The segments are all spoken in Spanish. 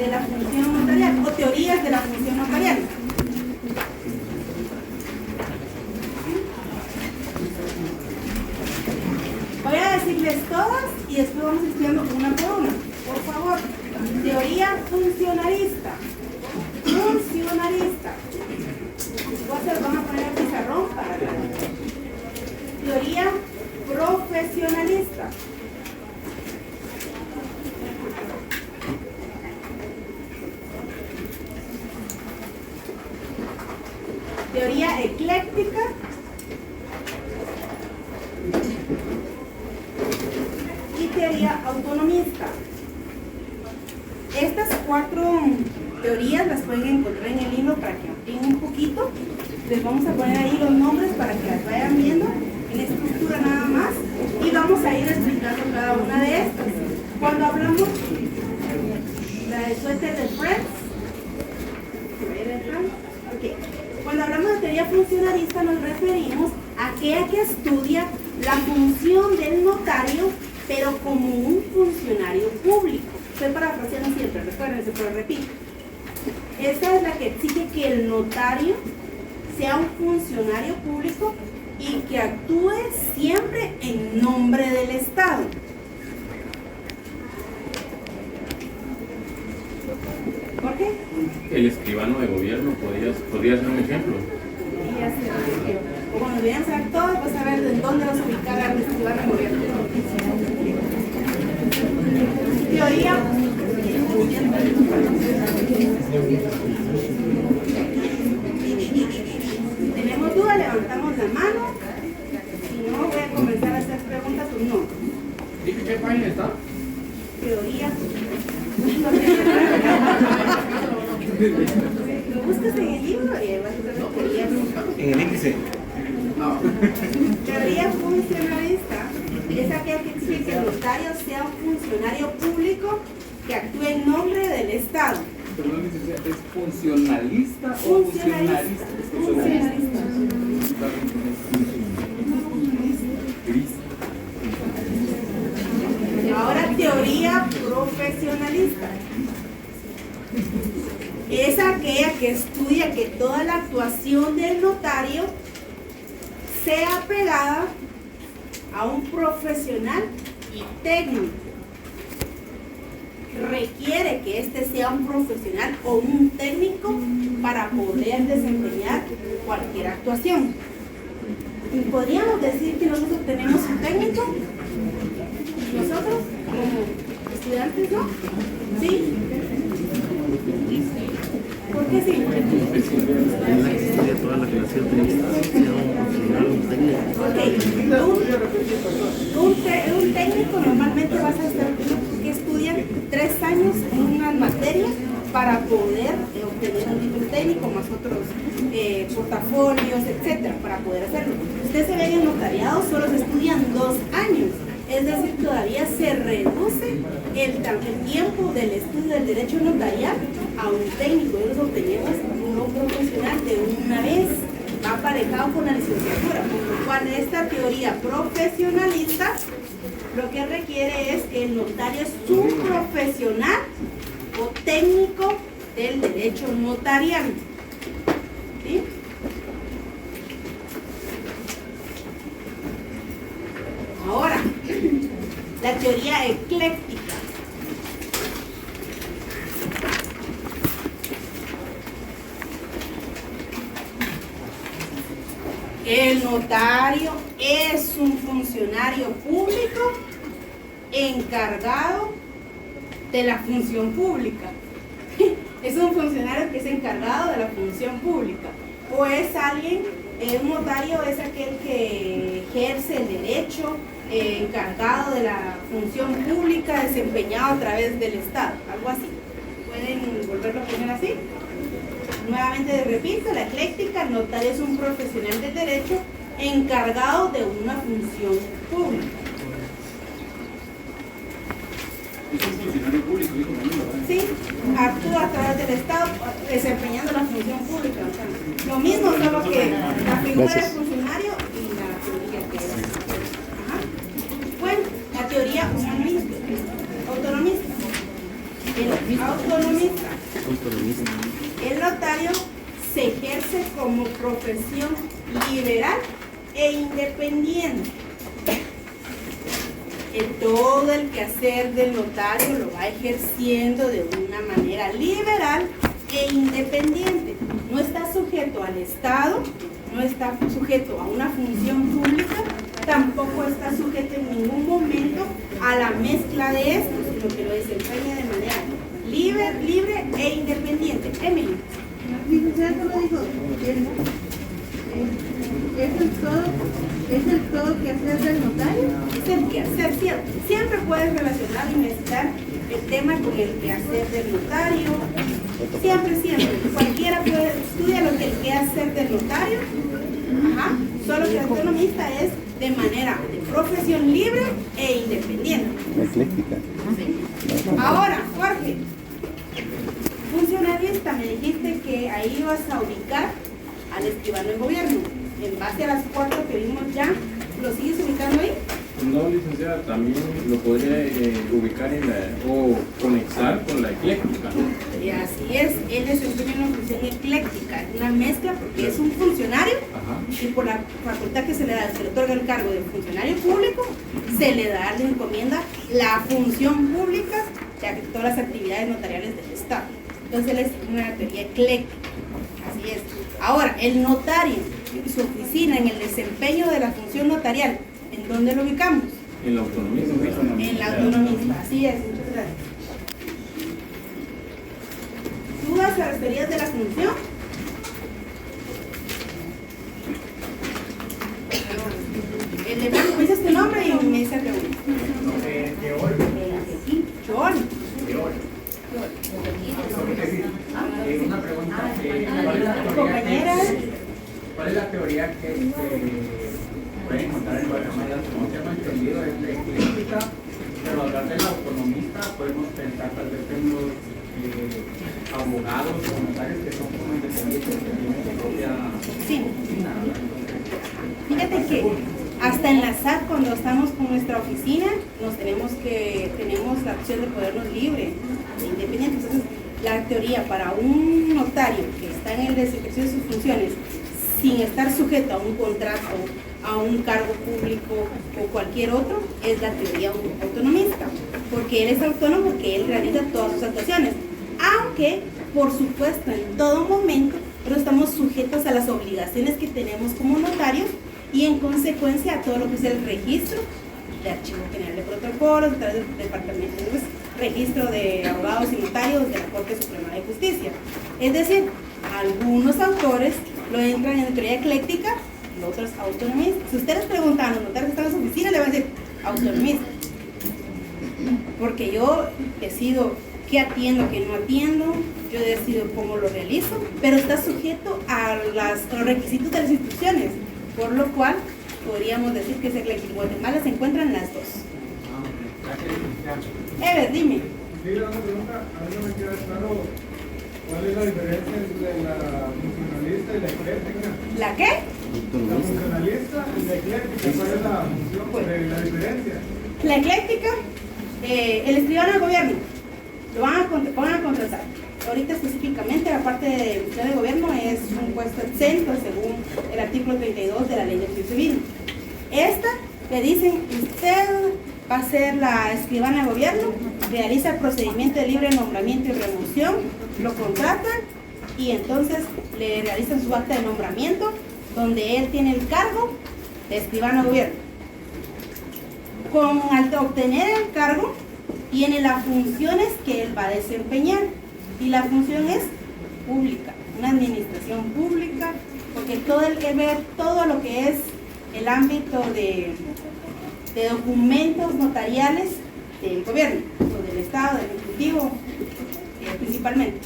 de la función notarial o teorías de la función notarial. Voy a decirles todas y después vamos estudiando una por una. Por favor, teoría funcionalista. Funcionalista. Van a poner el pizarrón para acá. Teoría profesionalista. Teoría ecléctica. Y teoría autonomista. Estas 4 teorías las pueden encontrar en el libro para que amplíen un poquito. Les vamos a poner ahí los nombres para que las vayan viendo en estructura nada más y vamos a ir explicando cada una de estas. Cuando hablamos la de suéter de Friends, okay. Cuando hablamos de teoría funcionalista nos referimos a aquella que estudia la función del notario pero como un funcionario público. Estoy parafraseando siempre, recuérdense, pero repito. Esta es la que exige que el notario sea un funcionario público y que actúe siempre en nombre del Estado. ¿Por qué? El escribano de gobierno podría ser un ejemplo. Podría ser un ejemplo. O cuando vienen a saber todos, vas a ver en dónde vas a ubicar al escribano de gobierno. Teoría. ¿Tenemos duda? Levantamos la mano. Si no, voy a comenzar a hacer preguntas o no. ¿Dije qué página está? Teoría. Lo buscas en el libro y vas a ver teorías. En el índice. Teoría funcionalista es aquella que exige que el notario sea un funcionario público que actúe en nombre del Estado. Perdón, ¿es funcionalista o Funcionalista. Funcionalista. Ahora, teoría profesionalista. Es aquella que estudia que toda la actuación del notario sea pegada a un profesional y técnico. Requiere que éste sea un profesional o un técnico para poder desempeñar cualquier actuación. ¿Y podríamos decir que nosotros tenemos un técnico? ¿Nosotros como estudiantes no? ¿Sí? ¿Por qué sí? Toda la creación de un técnico. Un técnico normalmente vas a estar que estudian 3 años en una materia para poder obtener un título técnico, más otros portafolios, etcétera, para poder hacerlo. Ustedes se ven en notariado, solo se estudian 2 años. Es decir, todavía se reduce el tiempo del estudio del derecho notarial a un técnico. Nosotros obtenemos un profesional de una vez, va aparejado con la licenciatura, por lo cual esta teoría profesionalista lo que requiere es que el notario es un profesional o técnico del derecho notarial. ¿Sí? Ahora, la teoría ecléctica. El notario es un funcionario público encargado de la función pública. Es un funcionario que es encargado de la función pública. O es alguien, un notario es aquel que ejerce el derecho encargado de la función pública desempeñado a través del Estado, algo así. ¿Pueden volverlo a poner así? Nuevamente repito, la ecléctica, el notario es un profesional del derecho encargado de una función pública. Es un funcionario público, dijo Camilo, ¿verdad? Sí, actúa a través del Estado desempeñando la función pública. O sea, lo mismo, solo que la figura del funcionario y la teoría que es. Ajá. Bueno, la teoría autonomista. El autonomista. Autonomista. El notario se ejerce como profesión liberal e independiente. Todo el quehacer del notario lo va ejerciendo de una manera liberal e independiente. No está sujeto al Estado, no está sujeto a una función pública, tampoco está sujeto en ningún momento a la mezcla de estos, sino que lo desempeña de manera libre e independiente. Emily. Licenciado lo dijo, es el todo quehacer del notario. Es el quehacer, cierto. Siempre puedes relacionar y mezclar el tema con el quehacer del notario. Siempre. Cualquiera puede estudiar lo que el quehacer del notario. Ajá. Solo que el autonomista es de manera de profesión libre e independiente. Ecléctica. Ahora, Jorge, funcionalista, me dijiste que ahí ibas a ubicar al escribano del gobierno. En base a las 4 que vimos ya, ¿lo sigues ubicando ahí? No, licenciada, también lo podría ubicar o conectar con la ecléctica. Y así es, él desempeña una función ecléctica, es una mezcla porque es un funcionario. Ajá. Y por la facultad que se le otorga el cargo de funcionario público, se le encomienda la función pública de todas las actividades notariales del Estado. Entonces él es una teoría ecléctica, así es. Ahora, el notario, su oficina en el desempeño de la función notarial, ¿en dónde lo ubicamos? En la autonomía. En la autonomista, así es, muchas gracias. ¿Dudas a las teorías de la función? El de blanco, me dices tu nombre y me dice pregunta. Joel. Una pregunta. Compañera. ¿Cuál es la teoría que pueden encontrar en varias maneras? Como tengo entendido, es la ecléctica, pero hablar del autonomista podemos pensar tal vez en los abogados o notarios que son como independientes, que tienen su propia Sí. oficina, ¿verdad? Fíjate que hasta en la SAT, cuando estamos con nuestra oficina, tenemos la opción de podernos libre, independiente. Entonces, la teoría para un notario que está en el ejercicio de sus funciones, sin estar sujeto a un contrato, a un cargo público o cualquier otro, es la teoría autonomista, porque él es autónomo, porque él realiza todas sus actuaciones, aunque, por supuesto, en todo momento, pero estamos sujetos a las obligaciones que tenemos como notarios y en consecuencia a todo lo que es el registro de Archivo General de Protocolos, a través del Departamento de Registro de Abogados y Notarios de la Corte Suprema de Justicia. Es decir, algunos autores lo entran en la teoría ecléctica y otros autonomistas. Si ustedes preguntan a los notarios que están en su oficina, le van a decir autonomista. Porque yo decido qué atiendo, qué no atiendo, yo decido cómo lo realizo, pero está sujeto a los requisitos de las instituciones, por lo cual podríamos decir que es ecléctico. En Guatemala se encuentran las dos. Ever, dime. Sí, una pregunta, a mí no me queda claro cuál es la diferencia entre la funcionalista y la ecléctica. ¿La qué? La funcionalista y la ecléctica, ¿cuál es la función, la diferencia? La ecléctica, el escribano del gobierno, lo van a contratar. Ahorita específicamente la parte de función de gobierno es un puesto exento según el artículo 32 de la Ley de Justicia Civil. Esta le dicen, usted va a ser la escribana de gobierno, realiza el procedimiento de libre nombramiento y remoción, lo contratan y entonces le realizan su acta de nombramiento donde él tiene el cargo de escribano de gobierno. Al obtener el cargo tiene las funciones que él va a desempeñar y la función es pública, una administración pública, porque él ve todo lo que es el ámbito de documentos notariales del gobierno, o del Estado, del Ejecutivo, principalmente.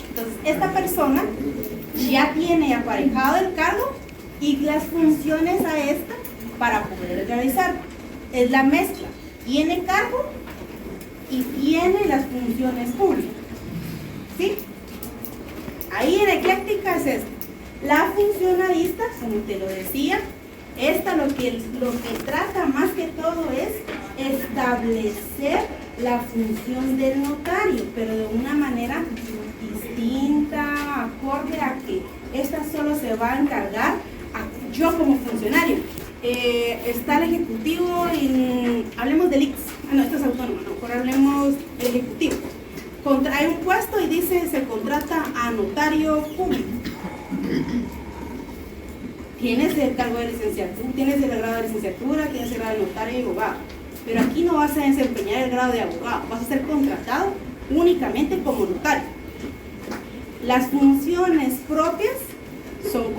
Entonces, esta persona ya tiene aparejado el cargo y las funciones a esta para poder realizar. Es la mezcla, tiene cargo y tiene las funciones públicas. ¿Sí? Ahí en ecléctica es esto. La funcionalista, como te lo decía, esta lo que trata más que todo es establecer la función del notario, pero de una manera distinta, acorde a que esta solo se va a encargar yo como funcionario. Está el ejecutivo, hablemos del IX, no, esto es autónomo, no, mejor hablemos del ejecutivo. Hay un puesto y dice se contrata a notario público. Tienes el cargo de licenciatura, tienes el grado de licenciatura, tienes el grado de notario y abogado. Pero aquí no vas a desempeñar el grado de abogado, vas a ser contratado únicamente como notario. Las funciones propias son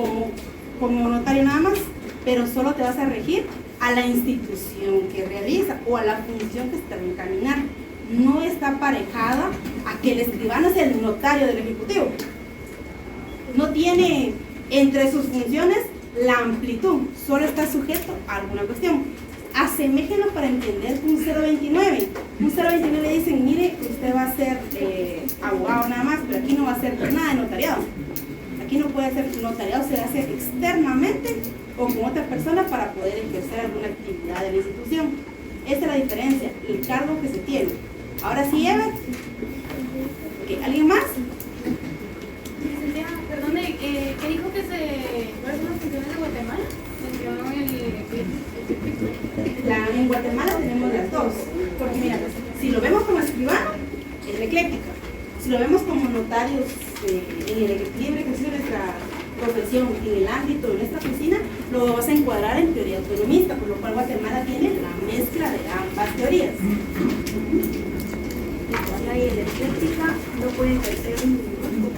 como notario nada más, pero solo te vas a regir a la institución que realiza o a la función que está encaminando. No está aparejada a que el escribano es el notario del ejecutivo. No tiene entre sus funciones la amplitud, solo está sujeto a alguna cuestión. Aseméjenlo para entender un 029. Un 029 le dicen, mire, usted va a ser abogado nada más, pero aquí no va a hacer nada de notariado. Aquí no puede hacer notariado, se hace externamente o con otra persona para poder ejercer alguna actividad de la institución. Esa es la diferencia, el cargo que se tiene. Ahora sí, Ever. Okay, ¿alguien más? Licenciada, perdone, ¿qué dijo que cuáles son las funciones de Guatemala? En Guatemala tenemos las dos. Porque mira, si lo vemos como escribano, es la ecléctica. Si lo vemos como notarios en el libre ejercicio de nuestra profesión, en el ámbito de nuestra oficina, lo vas a encuadrar en teoría autonomista, por lo cual Guatemala tiene la mezcla de ambas teorías. Y el ecléctica no puede ejercer como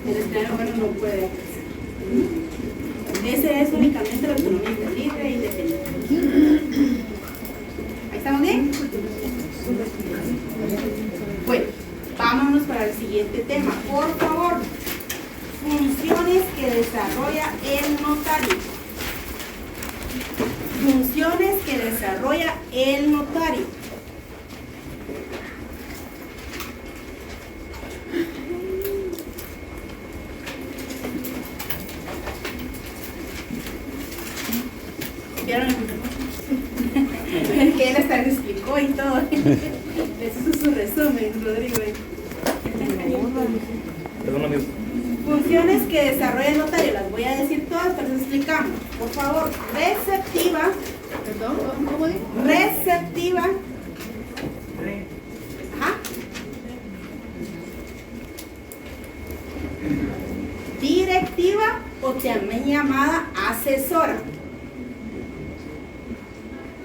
El escribano bueno no puede ejercer. Ese es únicamente la autonomía libre e independiente. ¿Ahí estamos bien? Bueno, vámonos para el siguiente tema. Por favor, funciones que desarrolla el notario. Funciones que desarrolla el notario. Que él hasta le explicó y todo. Les hizo su resumen, Rodrigo. Perdón, amigo. Funciones que desarrolla el notario, las voy a decir todas, pero les explicamos. Por favor, receptiva. Perdón, ¿cómo digo? Receptiva. Ajá. Directiva o también llamada asesora.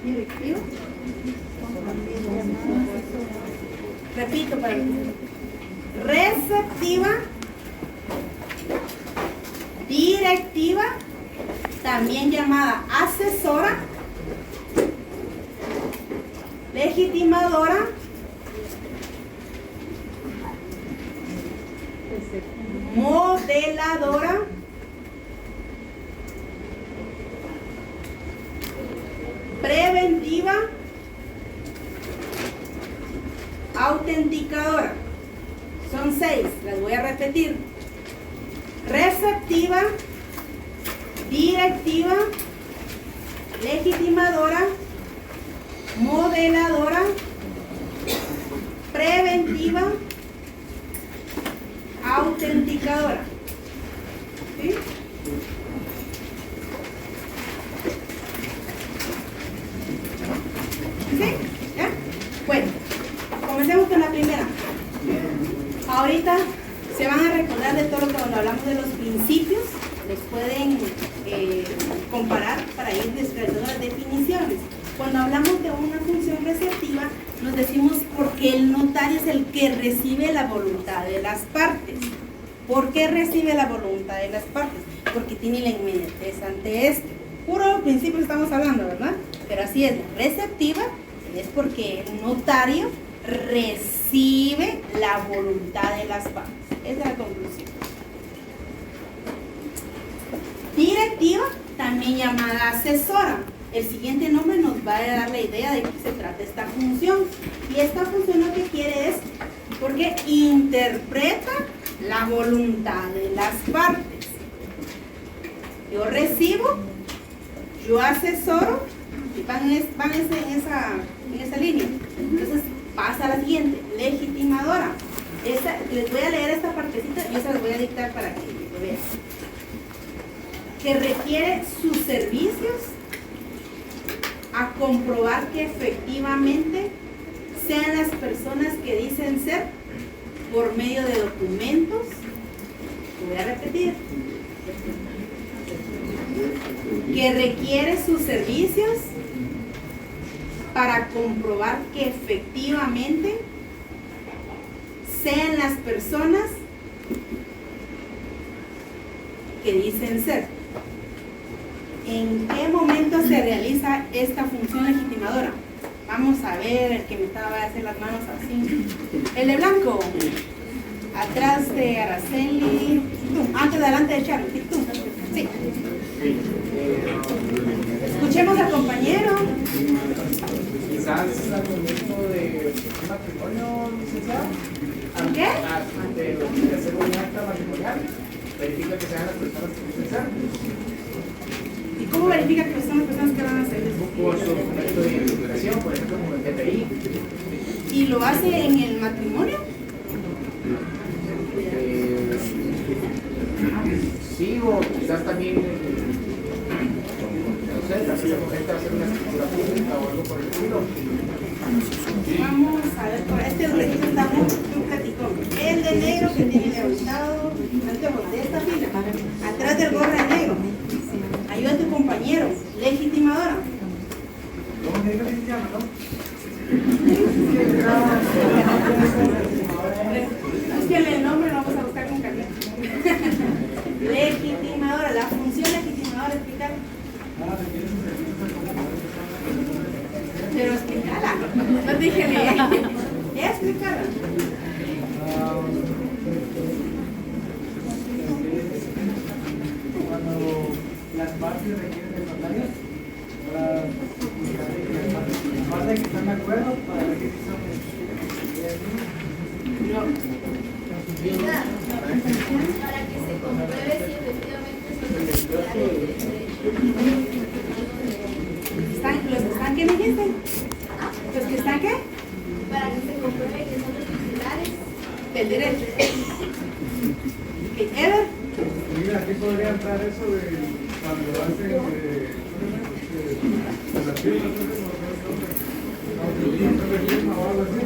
Directiva. Repito para receptiva, directiva, también llamada asesora, legitimadora, modeladora, preventiva, autenticadora. Son 6, las voy a repetir. Receptiva, directiva, legitimadora, modeladora, preventiva, autenticadora. ¿Sí? ¿Sí? ¿Ya? Bueno, comencemos con la primera. Ahorita se van a recordar de todo lo que cuando hablamos de los principios, los pueden comparar para ir describiendo las definiciones. Cuando hablamos de una función receptiva, nos decimos porque el notario es el que recibe la voluntad de las partes. ¿Por qué recibe la voluntad de las partes? Porque tiene la inmediatez ante este. Puro principio estamos hablando, ¿verdad? Pero así es, la receptiva es porque el notario recibe la voluntad de las partes. Esa es la conclusión. Directiva, también llamada asesora. El siguiente nombre nos va a dar la idea de qué se trata esta función. Y esta función lo que quiere es porque interpreta la voluntad de las partes. Yo recibo, yo asesoro, y van en esa línea. Entonces, a la siguiente, legitimadora. Les voy a leer esta partecita y esa les voy a dictar para que lo vean. Que requiere sus servicios a comprobar que efectivamente sean las personas que dicen ser por medio de documentos. Lo voy a repetir. Que requiere sus servicios para comprobar que efectivamente sean las personas que dicen ser. ¿En qué momento se realiza esta función legitimadora? Vamos a ver, el que me estaba a hacer las manos así. El de blanco. Atrás de Araceli. Tú. Antes, delante de Charlie. Tú. Sí. Escuchemos al compañero. Quizás al momento de un matrimonio, licenciado. ¿Qué? De hacer un acta matrimonial, verifica que sean las personas que dicen ser. ¿Y cómo verifica que son las personas que van a hacer eso? Por su documento de identificación, por ejemplo, como el DPI. ¿Y lo hace en el matrimonio? Sí, o quizás también, no sé, también se comenta hacer una escritura pública o algo por el estilo. Vamos a ver, por este registro está un platicón. El de negro que tiene levantado, antes de esta fila, atrás del gorro de negro. Ayuda a tu compañero, legitimadora. Búsquenle el nombre, lo vamos a buscar con Carlet. Legitimadora, la función legitimadora, explicar. Pero explícala, no te dije leer. Explícala. Cuando las partes requieren de notario, las partes que están de acuerdo para ver que sí son. No. Para que se compruebe si efectivamente son los titulares del derecho. ¿Los que están qué me dijiste? ¿Los que están qué? Para que se compruebe que son los titulares. Del derecho. Ever. Mira, aquí podría entrar eso de cuando hacen la firma, o algo así.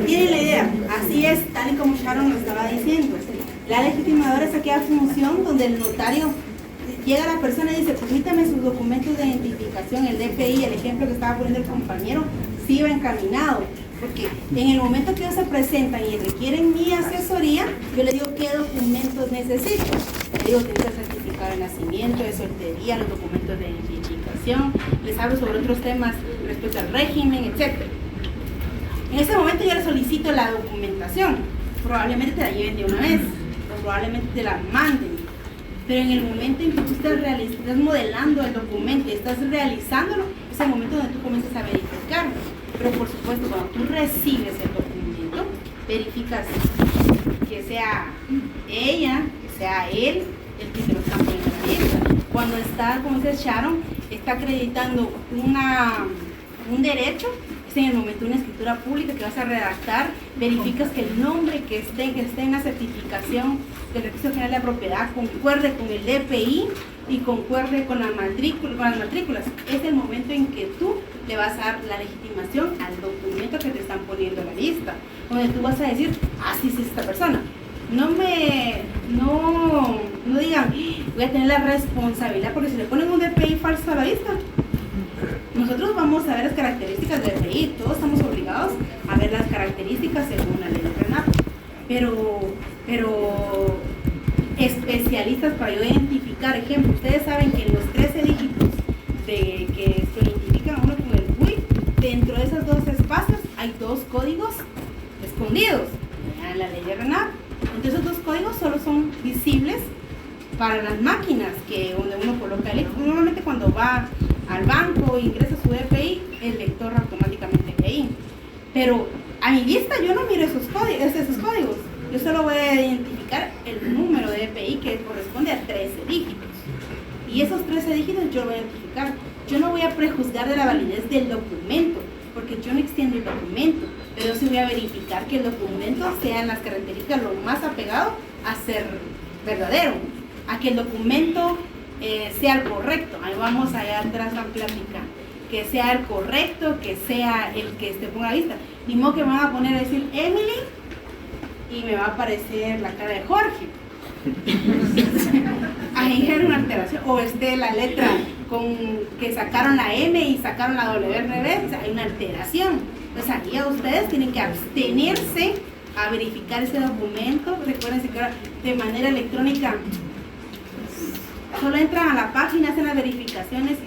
Tienen la idea, así es, tal y como Sharon lo estaba diciendo. La legitimadora es aquella función donde el notario llega a la persona y dice, permítame sus documentos de identificación, el DPI, el ejemplo que estaba poniendo el compañero, sí va encaminado. Porque en el momento que ellos se presentan y requieren mi asesoría, yo les digo qué documentos necesito. Les digo, tengo el certificado de nacimiento, de soltería, los documentos de identificación, les hablo sobre otros temas respecto al régimen, etc. En ese momento yo les solicito la documentación. Probablemente te la lleven de una vez, o probablemente te la manden. Pero en el momento en que tú estás modelando el documento y estás realizándolo, es el momento donde tú comienzas a verificarlo. Pero por supuesto, cuando tú recibes el documento, verificas que sea ella, que sea él, el que se lo está poniendo en la lista. Cuando está, como dice Sharon, está acreditando un derecho, es en el momento de una escritura pública que vas a redactar, verificas que el nombre que esté en la certificación del Registro General de Propiedad concuerde con el DPI y concuerde con las matrículas. Es el momento en que tú le vas a dar la legitimación al documento que te están poniendo en la lista, donde tú vas a decir, sí es esta persona. No digan, voy a tener la responsabilidad porque si le ponen un DPI falso a la lista, nosotros vamos a ver las características del DPI, todos estamos obligados a ver las características según la ley de RENAP, pero especialistas para yo identificar, ejemplo, ustedes saben que en los 13 dígitos que se identifican a uno con el GUI, dentro de esos dos espacios hay dos códigos escondidos en la ley de RENAP. Entonces esos dos códigos solo son visibles para las máquinas donde uno coloca el. Normalmente cuando va al banco e ingresa su DPI, el lector automáticamente ve ahí. Pero a mi vista yo no miro esos códigos. Yo solo voy a identificar el número de DPI que corresponde a 13 dígitos. Y esos 13 dígitos yo lo voy a identificar. Yo no voy a prejuzgar de la validez del documento. porque yo no extiendo el documento, pero sí voy a verificar que el documento sean las características lo más apegado a ser verdadero, a que el documento sea el correcto. Ahí vamos allá atrás a platicar, que sea el correcto, que sea el que esté por la vista. Ni modo que me van a poner a decir Emily y me va a aparecer la cara de Jorge. Ahí era una alteración, o la letra con que sacaron la M y sacaron la W al revés, o sea, hay una alteración. Entonces ahí ustedes tienen que abstenerse a verificar ese documento. Recuerden que ahora de manera electrónica solo entran a la página, hacen las verificaciones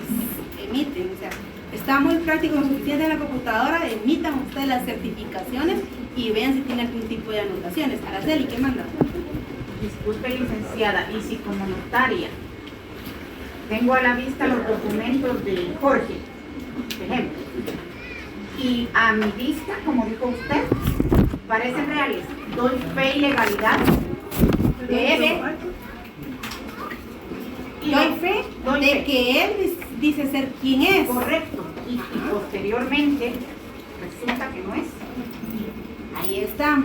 y emiten. O sea, está muy práctico, suficiente en la computadora, emitan ustedes las certificaciones y vean si tienen algún tipo de anotaciones. Araceli, ¿qué manda? Disculpe, licenciada, y si como notaria tengo a la vista los documentos de Jorge, por ejemplo, y a mi vista, como dijo usted, parecen reales, doy fe y legalidad de él. Doy fe de que él dice ser quien es. Correcto, y posteriormente resulta que no es. Ahí está.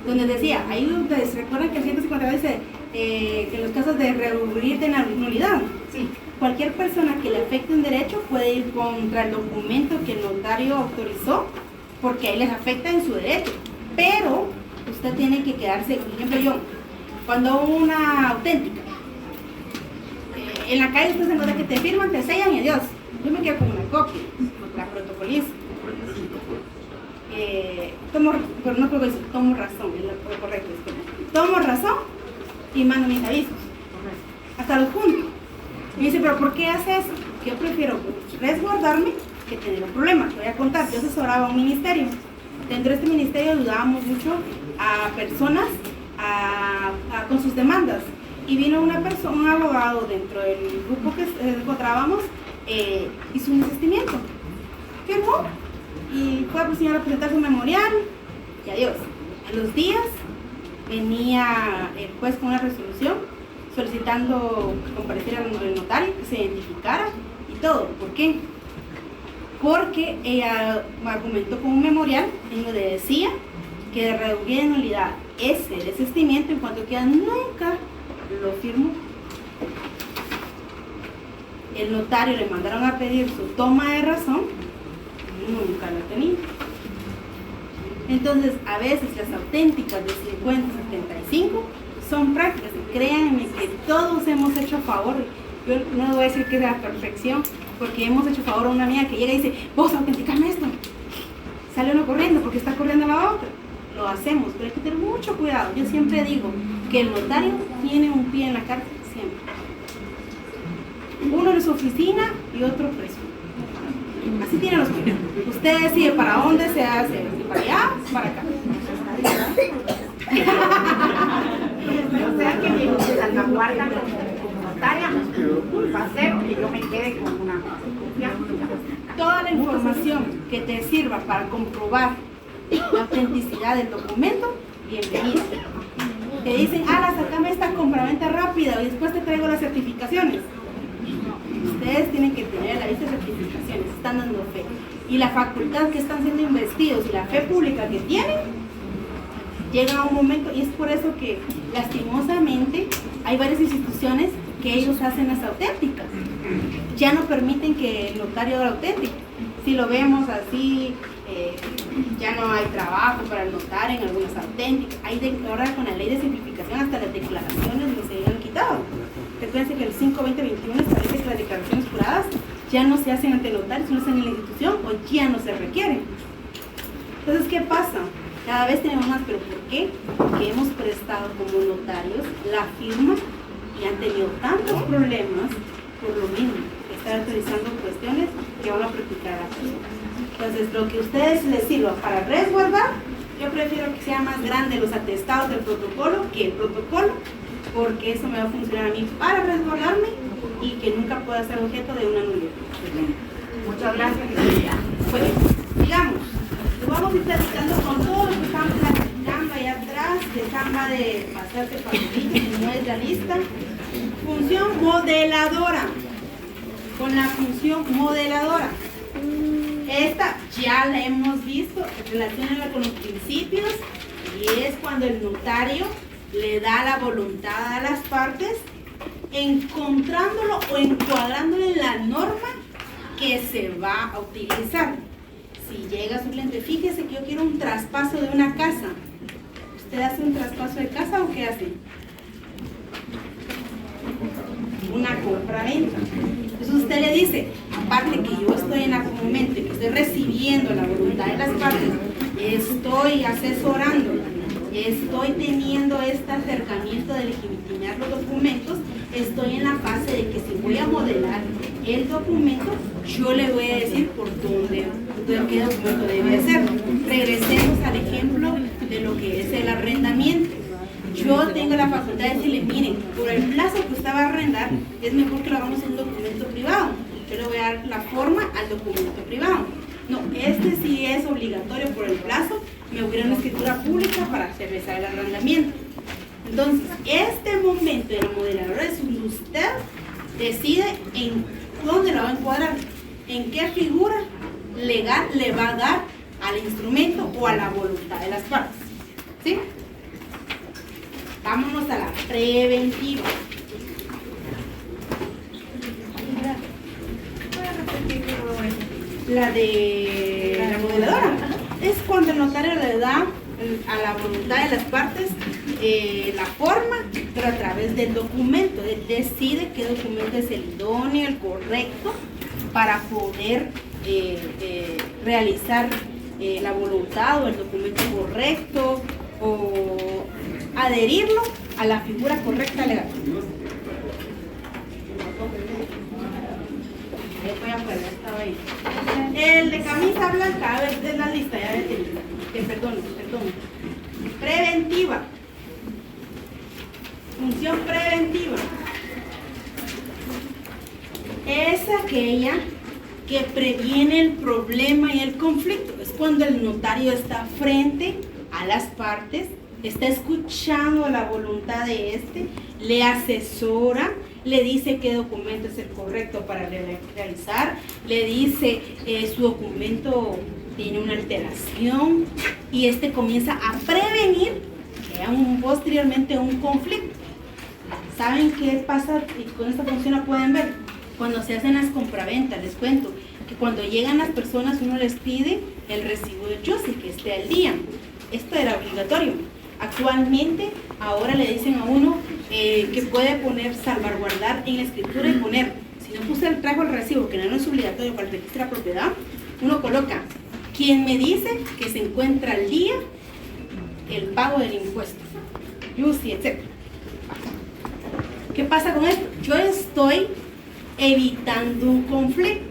Donde decía, ahí ustedes recuerdan que el 150 dice que en los casos de reabrir de nulidad, Sí. cualquier persona que le afecte un derecho puede ir contra el documento que el notario autorizó, porque ahí les afecta en su derecho. Pero usted tiene que quedarse, por ejemplo yo, cuando una auténtica, en la calle usted se encuentra que te firman, te sellan y adiós. Yo me quedo con una copia, la protocolizo. Pero no creo que tomo razón, es lo correcto. Tomo razón y mando mis avisos. Hasta los juntos. Y me dice, pero ¿por qué hace eso? Yo prefiero resguardarme que tener un problema. Te voy a contar, yo asesoraba a un ministerio. Dentro de este ministerio ayudábamos mucho a personas con sus demandas. Y vino una persona, un abogado dentro del grupo que encontrábamos, hizo un desistimiento. Firmó y fue a presentar su memorial y adiós. A los días venía el juez con una resolución solicitando que compareciera el notario, que se identificara y todo. ¿Por qué? Porque ella argumentó con un memorial en donde decía que de reducir de nulidad ese desistimiento en cuanto queda nunca lo firmó. El notario le mandaron a pedir su toma de razón, nunca la tenía. Entonces, a veces las auténticas de 50-75 son prácticas. Y créanme que todos hemos hecho favor. Yo no voy a decir que es la perfección, porque hemos hecho favor a una amiga que llega y dice, vos autenticame esto. Sale uno corriendo porque está corriendo la otra. Lo hacemos, pero hay que tener mucho cuidado. Yo siempre digo que el notario tiene un pie en la cárcel, siempre. Uno en su oficina y otro preso. Así tienen los pies. Usted decide para dónde se hace, si para allá, para acá. O sea que mi salvaguarda como notaria va a ser que yo me quede con una copia. Toda la información que te sirva para comprobar la autenticidad del documento, bienvenida. Te dicen, sacame esta compraventa rápida y después te traigo las certificaciones. Ustedes tienen que tener la lista de certificaciones, están dando fe. Y la facultad que están siendo investidos y la fe pública que tienen, llega a un momento, y es por eso que lastimosamente hay varias instituciones que ellos hacen las auténticas. Ya no permiten que el notario haga auténtico. Si lo vemos así, ya no hay trabajo para el notario en algunas auténticas. Ahora con la ley de simplificación hasta las declaraciones no se han quitado. Recuerden que el 5-20-21 establece que las declaraciones juradas ya no se hacen ante el notario, sino se hacen en la institución o ya no se requieren. Entonces, ¿qué pasa? Cada vez tenemos más, ¿pero por qué? Porque hemos prestado como notarios la firma y han tenido tantos problemas por lo mismo, que están autorizando cuestiones que van a practicar a la persona. Entonces, lo que a ustedes les sirva para resguardar, yo prefiero que sea más grande los atestados del protocolo que el protocolo, porque eso me va a funcionar a mí para resguardarme y que nunca pueda ser objeto de una nulidad. Muchas gracias. Pues, digamos, lo vamos a ir platicando con todos los que están platicando allá atrás, dejando de pasarse papelitos, que no es la lista. Función modeladora. Con la función modeladora. Esta ya la hemos visto, relacionada con los principios, y es cuando el notario le da la voluntad a las partes, encontrándolo o encuadrándolo en la norma que se va a utilizar. Si llega su cliente, fíjese que yo quiero un traspaso de una casa. ¿Usted hace un traspaso de casa o qué hace? Una compra-venta. Entonces usted le dice, aparte que yo estoy en el momento que estoy recibiendo la voluntad de las partes, estoy asesorando, estoy teniendo este acercamiento de legitimar los documentos, estoy en la fase de que si voy a modelar el documento, yo le voy a decir por dónde, qué documento debe hacer. Regresemos al ejemplo de lo que es el arrendamiento. Yo tengo la facultad de decirle, miren, por el plazo que usted va a arrendar, es mejor que lo hagamos en un documento privado. Yo le voy a dar la forma al documento privado. No, este sí es obligatorio por el plazo, me voy a una escritura pública para realizar el arrendamiento. Entonces, este momento de la modeladora es usted decide en dónde la va a encuadrar, en qué figura legal le va a dar al instrumento o a la voluntad de las partes. ¿Sí? Vámonos a la preventiva. La de la modeladora es cuando el notario le da a la voluntad de las partes la forma, pero a través del documento. Él decide qué documento es el idóneo, el correcto, para poder realizar la voluntad o el documento correcto o adherirlo a la figura correcta legal. Voy a poner, estaba ahí. El de camisa blanca, a ver, es la lista, ya ve, perdón. Preventiva. Función preventiva. Es aquella que previene el problema y el conflicto. Es cuando el notario está frente a las partes, está escuchando la voluntad de este, le asesora, le dice qué documento es el correcto para realizar, le dice su documento tiene una alteración y este comienza a prevenir que haya posteriormente un conflicto. ¿Saben qué pasa? Y con esta función la pueden ver. Cuando se hacen las compraventas, les cuento que cuando llegan las personas uno les pide el recibo de Jussi que esté al día. Esto era obligatorio. Actualmente, ahora le dicen a uno que puede poner, salvaguardar en la escritura y poner, si no puse el trajo el recibo, que no es obligatorio para el registro de la propiedad, uno coloca, quien me dice que se encuentra al día el pago del impuesto, Jussi, etc. ¿Qué pasa con esto? Yo estoy evitando un conflicto.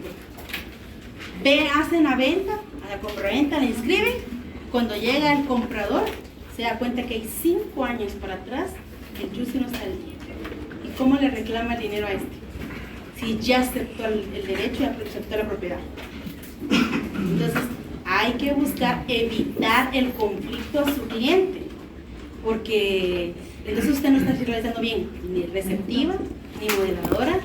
Hacen la venta, a la compraventa la inscriben, cuando llega el comprador, se da cuenta que hay 5 años para atrás que el Jussi no está al día. ¿Y cómo le reclama el dinero a este? Si ya aceptó el derecho y aceptó la propiedad. Entonces, hay que buscar evitar el conflicto a su cliente, porque entonces usted no está realizando bien, ni receptiva, ni modeladora,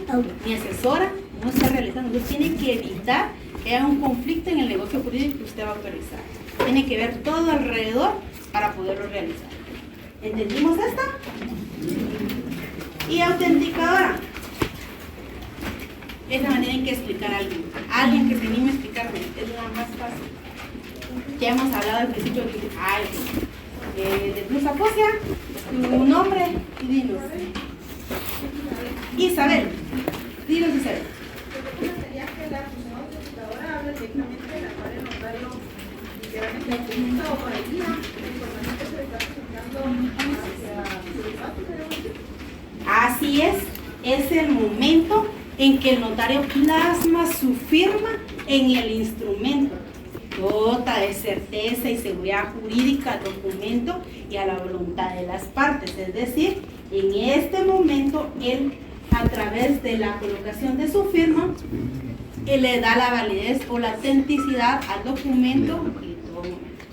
ni asesora, no está realizando. Entonces, tiene que evitar que haya un conflicto en el negocio jurídico que usted va a autorizar. Tiene que ver todo alrededor para poderlo realizar. ¿Entendimos esta? Y autenticadora. Es la manera en que explicar a alguien. Alguien que se anime a explicarme. Es la más fácil. Ya hemos hablado al principio de de tu Saposia, tu nombre y dinos. Isabel. Dinos, Isabel. Sería que la función autenticadora habla directamente de la cual el notario literalmente apunta o corregida la información que se le está presentando hacia su. Así es el momento en que el notario plasma su firma en el instrumento. Dota de certeza y seguridad jurídica al documento y a la voluntad de las partes. Es decir, en este momento, él, a través de la colocación de su firma, él le da la validez o la autenticidad al documento y todo momento.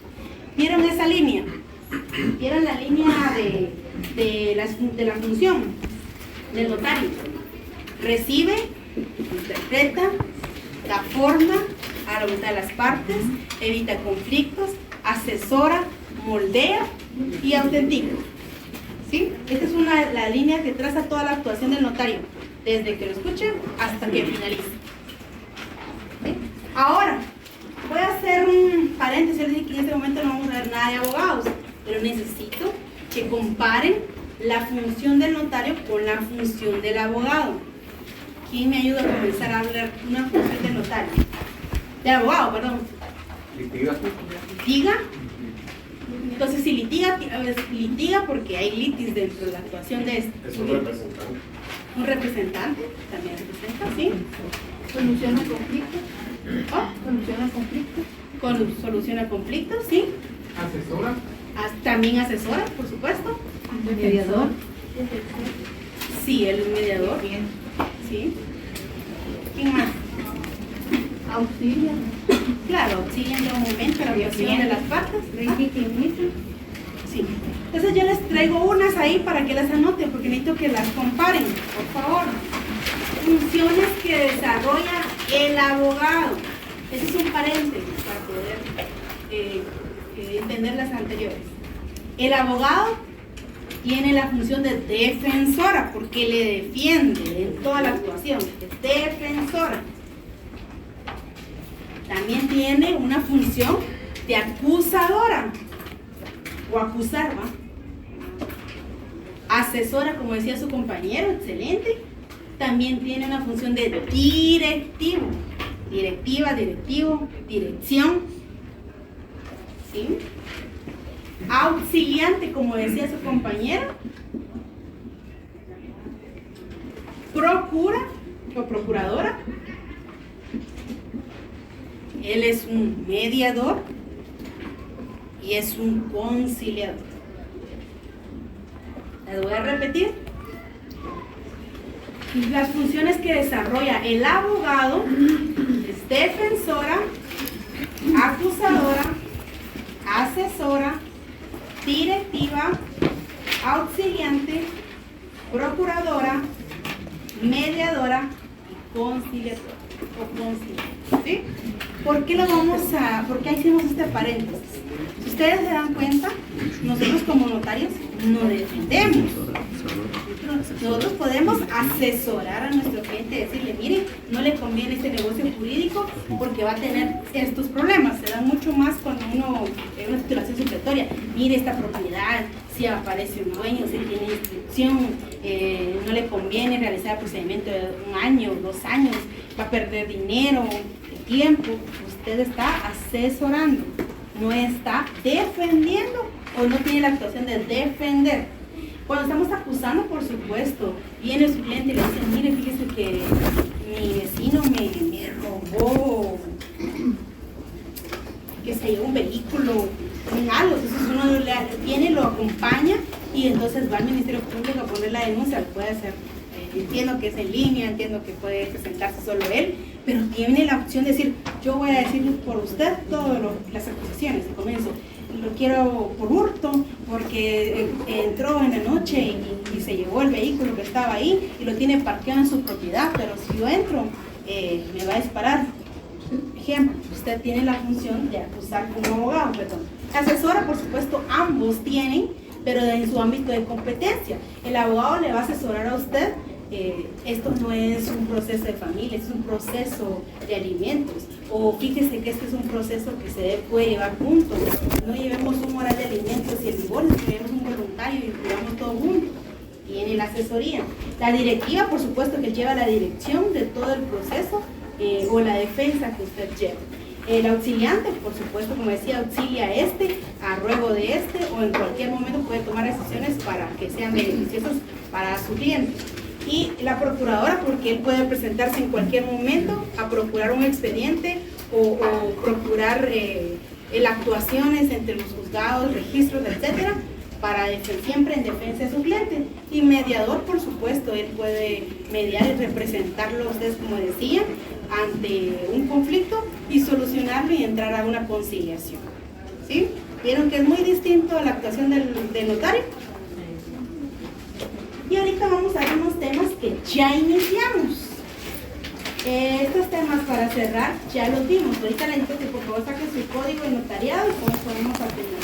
¿Vieron esa línea? ¿Vieron la línea de la función del notario? Recibe, interpreta, da forma argumenta a las partes, evita conflictos, asesora, moldea y autentica. ¿Sí? Esta es la línea que traza toda la actuación del notario, desde que lo escuche hasta que finalice. ¿Sí? Ahora, voy a hacer un paréntesis, que en este momento no vamos a ver nada de abogados, pero necesito que comparen la función del notario con la función del abogado. ¿Quién me ayuda a comenzar a hablar una función del notario? Del abogado, perdón. Litiga. ¿Litiga? Entonces, si litiga porque hay litis dentro de la actuación de este. Es un representante. Un representante, también representa, ¿sí? Soluciona conflictos. Soluciona conflictos. Soluciona conflictos, ¿sí? Asesora. También asesora, por supuesto. Mediador. Sí, el mediador. ¿Sí? ¿Quién más? Auxilia. Claro, auxilia en todo momento la actuación de las partes. Sí. Entonces yo les traigo unas ahí para que las anoten, porque necesito que las comparen, por favor. Funciones que desarrolla el abogado. Ese es un paréntesis para poder entender las anteriores. El abogado tiene la función de defensora, porque le defiende en toda la actuación. Es defensora. También tiene una función de acusadora o acusar, ¿va? Asesora, como decía su compañero, excelente. También tiene una función de directivo, directiva, directivo, dirección, ¿sí? Auxiliante, como decía su compañero. Procura o procuradora. Él es un mediador y es un conciliador. Les voy a repetir. Las funciones que desarrolla el abogado es defensora, acusadora, asesora, directiva, auxiliante, procuradora, mediadora y conciliadora o conciliador. ¿Sí? ¿Por qué hicimos este paréntesis? Si ustedes se dan cuenta, nosotros como notarios no defendemos. Nosotros podemos asesorar a nuestro cliente y decirle, mire, no le conviene este negocio jurídico porque va a tener estos problemas. Se da mucho más cuando uno en una titulación supletoria. Mire esta propiedad, si aparece un dueño, si tiene inscripción, no le conviene realizar el procedimiento de 1 año, 2 años, va a perder dinero, tiempo. Usted está asesorando, no está defendiendo o no tiene la actuación de defender. Cuando estamos acusando, por supuesto, viene su cliente y le dice, mire, fíjese que mi vecino me robó, que se llevó un vehículo, algo. Entonces uno viene, lo acompaña y entonces va al Ministerio Público a poner la denuncia. Lo puede hacer, entiendo que es en línea, entiendo que puede presentarse solo él, pero tiene la opción de decir, yo voy a decir por usted todas las acusaciones. Comienzo, lo quiero por hurto, porque entró en la noche y se llevó el vehículo que estaba ahí y lo tiene parqueado en su propiedad, pero si yo entro, me va a disparar. Ejemplo, usted tiene la función de acusar como abogado, perdón. Asesora, por supuesto, ambos tienen, pero en su ámbito de competencia. El abogado le va a asesorar a usted. Esto no es un proceso de familia, es un proceso de alimentos. O fíjese que este es un proceso que se puede llevar juntos. No llevemos un moral de alimentos y el divorcio, llevemos un voluntario y llevamos todo juntos. Tiene la asesoría. La directiva, por supuesto, que lleva la dirección de todo el proceso o la defensa que usted lleva. El auxiliante, por supuesto, como decía, auxilia a ruego de o en cualquier momento puede tomar decisiones para que sean beneficiosas para su cliente. Y la procuradora, porque él puede presentarse en cualquier momento a procurar un expediente o procurar actuaciones entre los juzgados, registros, etcétera, para siempre en defensa de su cliente. Y mediador, por supuesto, él puede mediar y representarlo, ustedes como decían, ante un conflicto y solucionarlo y entrar a una conciliación. ¿Sí? ¿Vieron que es muy distinto a la actuación del notario? Y ahorita vamos a ver unos temas que ya iniciamos. Estos temas para cerrar ya los vimos. Ahorita le digo que por favor saque su código de notariado y pues podemos terminar.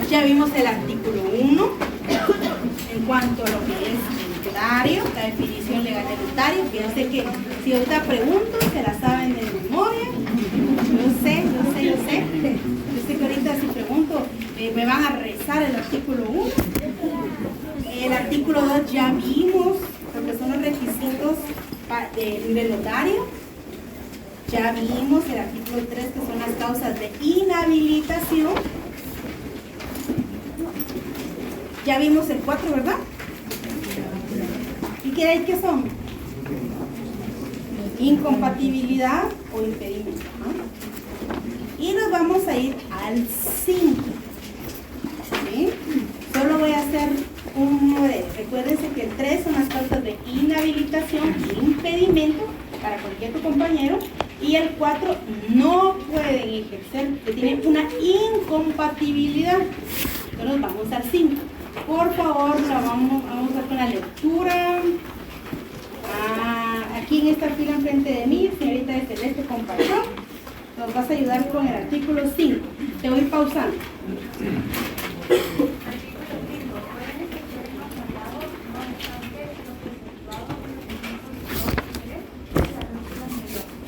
Ya vimos el artículo 1 en cuanto a lo que es el notario, la definición legal de notario. Fíjense que si ahorita pregunto, se la saben de memoria. Yo sé. Yo sé que ahorita si pregunto, me van a rezar el artículo 1. El artículo 2 ya vimos lo que son los requisitos del notario. Ya vimos el artículo 3, que son las causas de inhabilitación. Ya vimos el 4, ¿verdad? ¿Y qué hay que son? Incompatibilidad o impedimento, ¿no? Y nos vamos a ir al 5. ¿Sí? Solo voy a hacer un modelo. Recuérdense que el 3 son las causas de inhabilitación y impedimento para cualquier compañero. Y el 4 no pueden ejercer, que tienen una incompatibilidad. Entonces vamos al 5. Por favor, vamos a con la lectura. Aquí en esta fila enfrente de mí, señorita de Celeste compartió. Nos vas a ayudar con el artículo 5. Te voy pausando.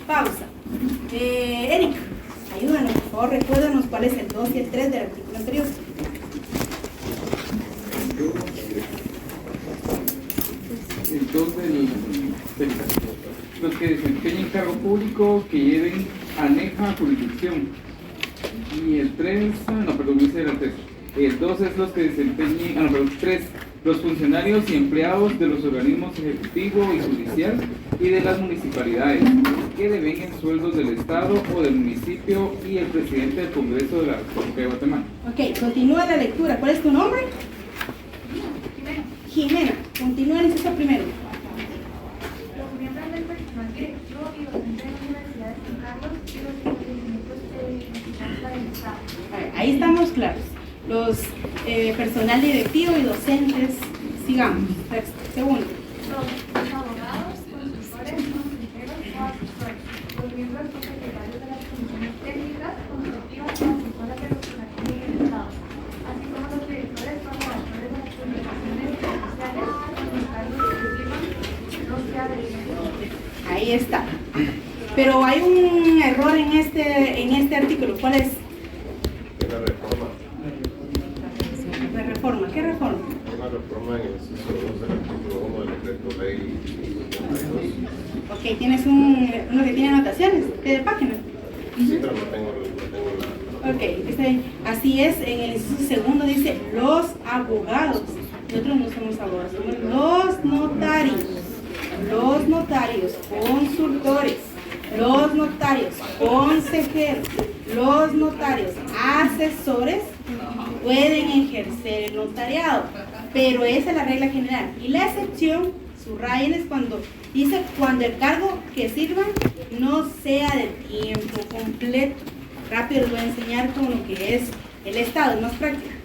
Pausa. Erika, ayúdanos, por favor, recuérdanos cuál es el 2 y el 3 del artículo anterior. El 2 los que desempeñen cargo público que lleven aneja jurisdicción. Y el 3, ese era el 3. El 2 es los que desempeñen, 3, los funcionarios y empleados de los organismos ejecutivo y judicial y de las municipalidades que devenguen sueldos del Estado o del municipio y el presidente del Congreso de la República de Guatemala. Ok, continúa la lectura. ¿Cuál es tu nombre? Jimena. Continúa el inciso primero. Los miembros del personal directivo y docente de las universidades en cargos y los procedimientos de vigilancia del Estado. Ahí estamos claros. Los personal directivo y docentes, sigamos. Segundo. Los abogados, consultores, consejeros o asesores. Los miembros o secretarios de las comisiones técnicas, consultivas o asesoras de los organismos del Estado, así como los directores o redactores de las publicaciones oficiales con los cargos que sirvan no sea del género. Ahí está. Pero hay un error en este artículo. ¿Cuál es? La reforma. La reforma. ¿Qué reforma? Una reforma en el inciso 2 del artículo 1 del decreto ley 52. Ok, tienes uno que tiene anotaciones de página. Sí, pero no tengo la... Ok, está bien. Así es, en el inciso segundo dice los abogados. Nosotros no somos abogados, somos los notarios. Los notarios, consultores, los notarios, consejeros, los notarios, asesores pueden ejercer el notariado, pero esa es la regla general. Y la excepción, subrayen, es cuando dice cuando el cargo que sirvan no sea de tiempo completo. Rápido les voy a enseñar con lo que es el Estado, es más práctico.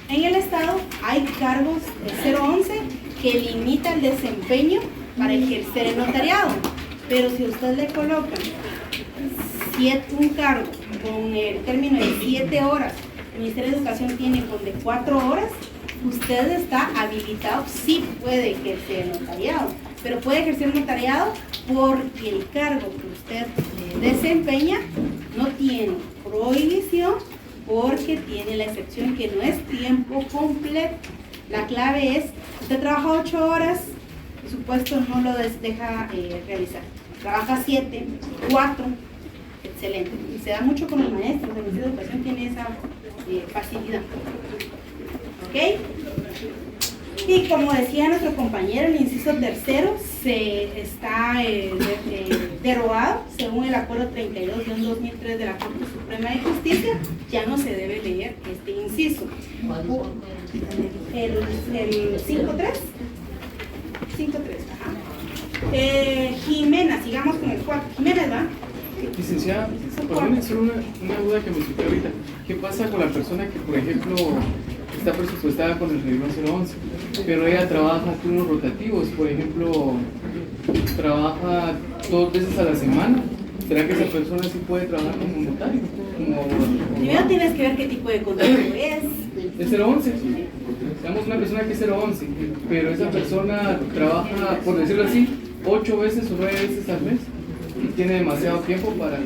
En el Estado hay cargos de 011 que limita el desempeño para ejercer el notariado, pero si usted le coloca un cargo con el término de 7 horas, el Ministerio de Educación tiene con de 4 horas, usted está habilitado, sí puede ejercer el notariado, pero puede ejercer el notariado porque el cargo que usted desempeña no tiene prohibición, porque tiene la excepción que no es tiempo completo. La clave es, usted trabaja 8 horas, su puesto no lo deja realizar. Trabaja 7, 4, excelente. Y se da mucho con los maestros, el Ministerio de Educación tiene esa facilidad. ¿Ok? Y como decía nuestro compañero, el inciso tercero se está derogado según el acuerdo 32-2003 de la Corte Suprema de Justicia. Ya no se debe leer este inciso. El 5.3. 5.3, ajá. Jimena, sigamos con el 4. Jimena, ¿verdad? Licenciada, perdón, solo una duda que me surgió ahorita. ¿Qué pasa con la persona que, por ejemplo, está presupuestada con el reglamento 011, pero ella trabaja turnos rotativos, por ejemplo, trabaja 2 veces a la semana. ¿Será que esa persona sí puede trabajar como notario? Primero tienes que ver qué tipo de contrato es. Es 011. Tenemos una persona que es 011, pero esa persona trabaja, por decirlo así, 8 veces o 9 veces al mes y tiene demasiado tiempo para...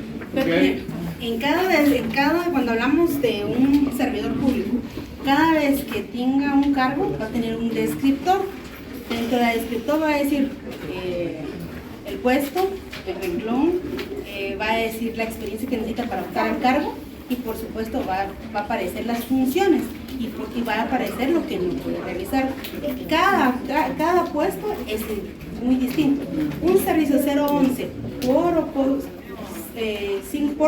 Cuando hablamos de un servidor público, cada vez que tenga un cargo va a tener un descriptor. Dentro del descriptor va a decir el puesto, el renglón, va a decir la experiencia que necesita para optar al cargo y por supuesto va a aparecer las funciones y va a aparecer lo que no puede realizar. Cada puesto es muy distinto. Un servicio 011 por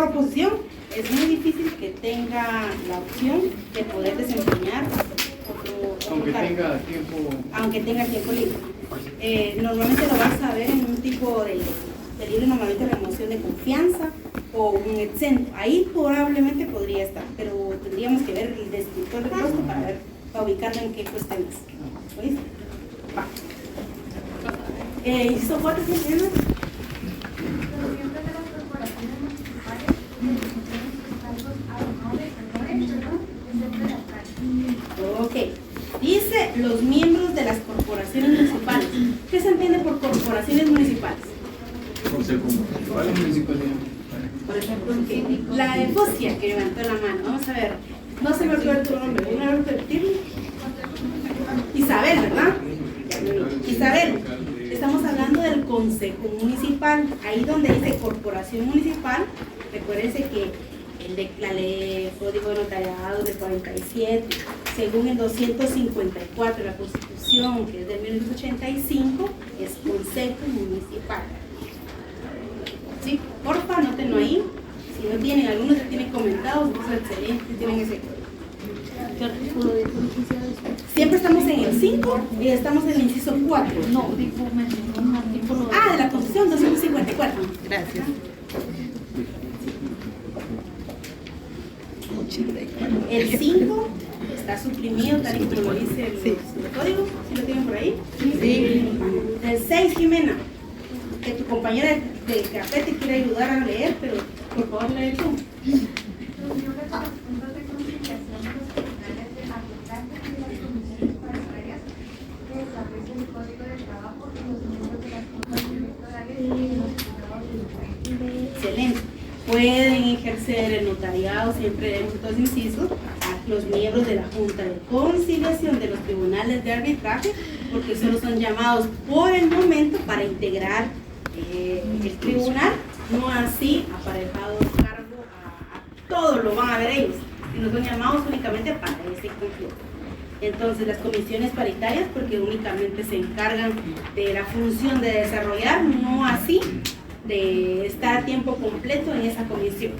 oposición es muy difícil que tenga la opción de poder desempeñar aunque cargo. Tenga tiempo libre. Normalmente lo vas a ver en un tipo de libre, normalmente la emoción de confianza o un exento. Ahí probablemente podría estar, pero tendríamos que ver el descriptor de puesto para ubicarlo en qué puesto es. ¿Oíste? Va. ¿Hizo 4 funciones? Ok, dice los miembros de las corporaciones municipales. ¿Qué se entiende por corporaciones municipales? Consejo municipal. Por ejemplo, la de Focia que levantó la mano. Vamos a ver, no se me olvidó tu nombre. ¿Puedo repetirlo? Isabel, ¿verdad? Isabel, estamos hablando del Consejo Municipal. Ahí donde dice corporación municipal, recuérdense que la ley Código de Notariado de 47, según el 254 de la Constitución, que es de 1985, es Consejo Municipal. ¿Sí? Porfa, anótenlo ahí. Si no tienen, algunos ya tienen comentados, pues excelente, tienen ese. ¿Qué artículo de siempre estamos en el 5 y estamos en el inciso 4. No, digo, un artículo. Ah, de la Constitución 254. Gracias. El 5 está suprimido, tal y como lo dice el código. ¿Sí lo tienen por ahí? Sí. El 6, Jimena, que tu compañera de café te quiere ayudar a leer, pero por favor lee tú. Los miembros de los puntos de conciliación de los tribunales de arbitraje y las comisiones paritarias que establece el Código de Trabajo y los miembros de las juntas electorales y de los juzgados de Excelente. Pueden ejercer el notariado, siempre en estos incisos, a los miembros de la Junta de Conciliación de los tribunales de arbitraje, porque solo son llamados por el momento para integrar el tribunal, no así aparejados cargo a todos, lo van a ver ellos, sino son llamados únicamente para ese conflicto. Entonces las comisiones paritarias, porque únicamente se encargan de la función de desarrollar, no así de estar a tiempo completo en esa comisión.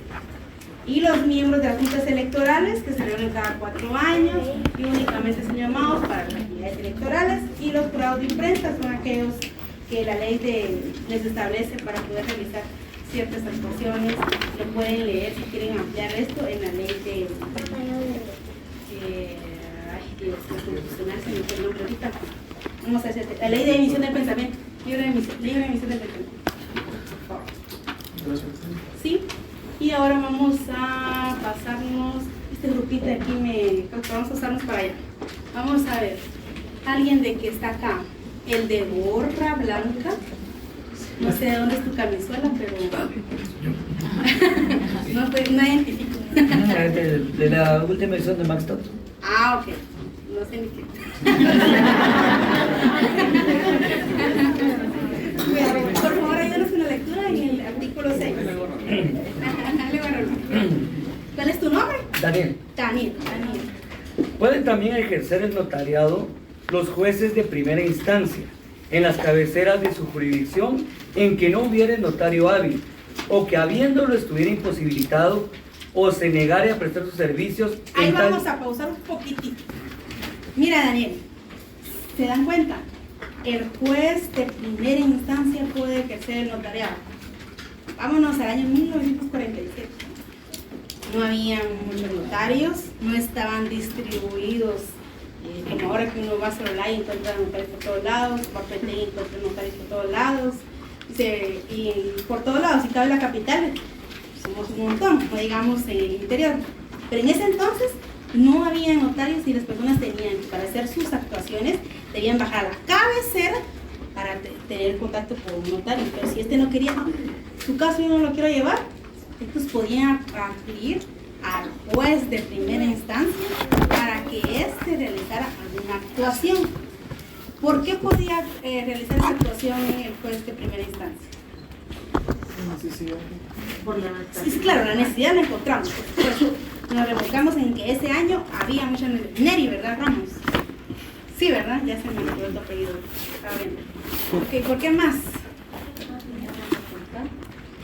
Y los miembros de las juntas electorales, que se reúnen cada 4 años y únicamente son llamados para las actividades electorales, y los jurados de imprenta son aquellos que la ley les establece para poder realizar ciertas actuaciones. Lo pueden leer si quieren ampliar esto en la ley de constitucional, se me fue el nombre ahorita. Vamos a hacer la ley de emisión del pensamiento. Libre emisión del pensamiento. ¿Sí? Y ahora vamos a pasarnos, este grupito de aquí vamos a pasarnos para allá. Vamos a ver, alguien de que está acá, el de gorra blanca, no sé de dónde es tu camisola, pero no identifico. De la última edición de Max Tot. Ah, ok, no sé ni qué. Por favor, ayúdanos en la lectura en el artículo 6. ¿Cuál es tu nombre? Daniel. Daniel. Pueden también ejercer el notariado los jueces de primera instancia en las cabeceras de su jurisdicción en que no hubiere notario hábil o que habiéndolo estuviera imposibilitado o se negare a prestar sus servicios. Ahí vamos a pausar un poquitito. Mira, Daniel, ¿se dan cuenta? El juez de primera instancia puede ejercer el notariado. Vámonos al año 1947. No había muchos notarios, no estaban distribuidos como ahora que uno va a celular y encuentra notarios por todos lados, va a PT y encuentra notarios por todos lados, y por todos lados, y cabe la capital, somos un montón, no digamos en el interior. Pero en ese entonces no había notarios y las personas tenían que, para hacer sus actuaciones, debían bajar a la cabecera para tener contacto con un notario. Pero si este no quería, su caso yo no lo quiero llevar, entonces podían acudir al juez de primera instancia para que éste realizara alguna actuación. ¿Por qué podía realizar esa actuación el juez de primera instancia? Por la Sí, claro, la necesidad la encontramos. Por eso nos remolcamos en que ese año había mucha necesidad. Neri, ¿verdad, Ramos? Sí, ¿verdad? Ya se me olvidó tu apellido. Está bien. Ok, ¿por qué más?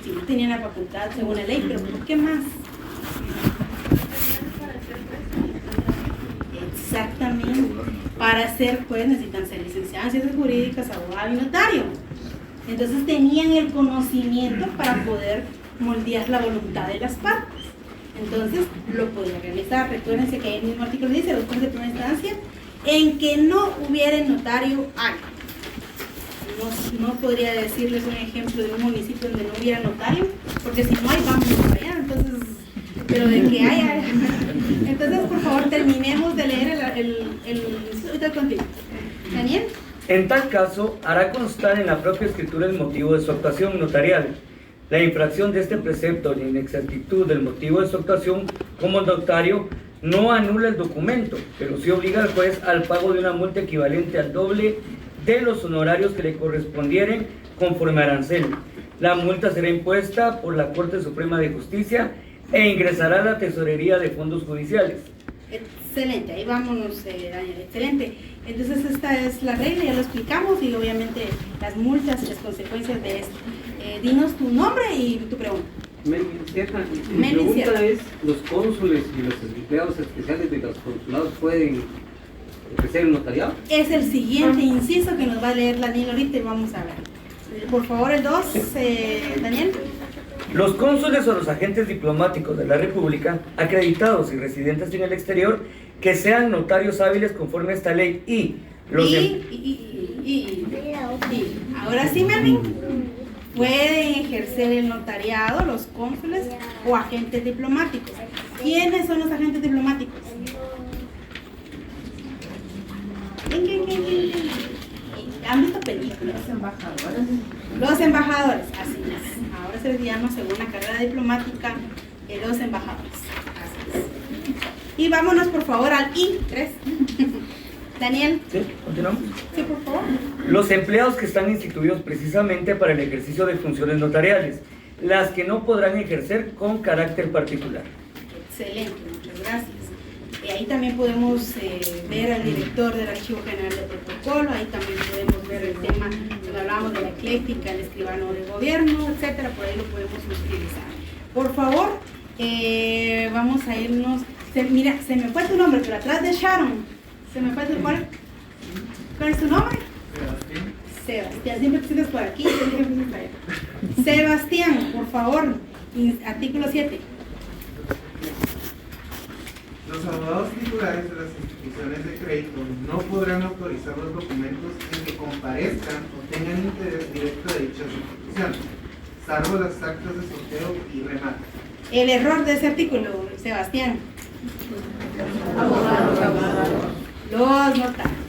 Sí, no tenían la facultad según la ley, pero ¿por qué más? Exactamente. Para ser juez necesitan ser licenciados en ciencias jurídicas, abogado y notario. Entonces tenían el conocimiento para poder moldear la voluntad de las partes. Entonces lo podían realizar. Recuérdense que el mismo artículo dice, los jueces de primera instancia, en que no hubiera notario hay. No podría decirles un ejemplo de un municipio donde no hubiera notario, porque si no hay, vamos para allá. Entonces, pero de que hay. Entonces, por favor, terminemos de leer el contigo. Daniel. En tal caso, hará constar en la propia escritura el motivo de su actuación notarial. La infracción de este precepto, la inexactitud del motivo de su actuación como notario, no anula el documento, pero sí obliga al juez al pago de una multa equivalente al doble de los honorarios que le correspondieren conforme a arancel. La multa será impuesta por la Corte Suprema de Justicia e ingresará a la Tesorería de Fondos Judiciales. Excelente, ahí vámonos, Daniel, excelente. Entonces esta es la regla, ya lo explicamos, y obviamente las multas y las consecuencias de esto. Dinos tu nombre y tu pregunta. Melvin Sierra. Mi pregunta es, ¿los cónsules y los empleados especiales de los consulados pueden ejercer el notariado? Es el siguiente inciso que nos va a leer Daniel ahorita y vamos a ver. Por favor, el 2, Daniel. Los cónsules o los agentes diplomáticos de la República, acreditados y residentes en el exterior, que sean notarios hábiles conforme a esta ley y los... Ahora sí, Melvin. Pueden ejercer el notariado los cónsules o agentes diplomáticos. ¿Quiénes son los agentes diplomáticos? ¿Han visto películas? Los embajadores. Los embajadores, así es. Ahora se les llama, según la carrera diplomática, los embajadores. Así es. Y vámonos por favor al I3. Daniel. ¿Sí? ¿Continuamos? Sí, por favor. Los empleados que están instituidos precisamente para el ejercicio de funciones notariales, las que no podrán ejercer con carácter particular. Excelente, muchas gracias. Ahí también podemos ver al director del Archivo General de Protocolo, ahí también podemos ver el tema, cuando hablamos de la ecléctica, el escribano de gobierno, etcétera, por ahí lo podemos utilizar. Por favor, vamos a irnos, mira, se me fue tu nombre, pero atrás de Sharon, se me fue tu nombre. ¿Cuál es tu nombre? Sebastián, siempre te sientes por aquí, siempre te por allá. Sebastián, por favor, artículo 7. Los abogados titulares de las instituciones de crédito no podrán autorizar los documentos en que comparezcan o tengan interés directo de dichas instituciones, salvo las actas de sorteo y remate. El error de ese artículo, Sebastián. Los notarios.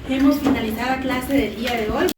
Hemos finalizado la clase del día de hoy.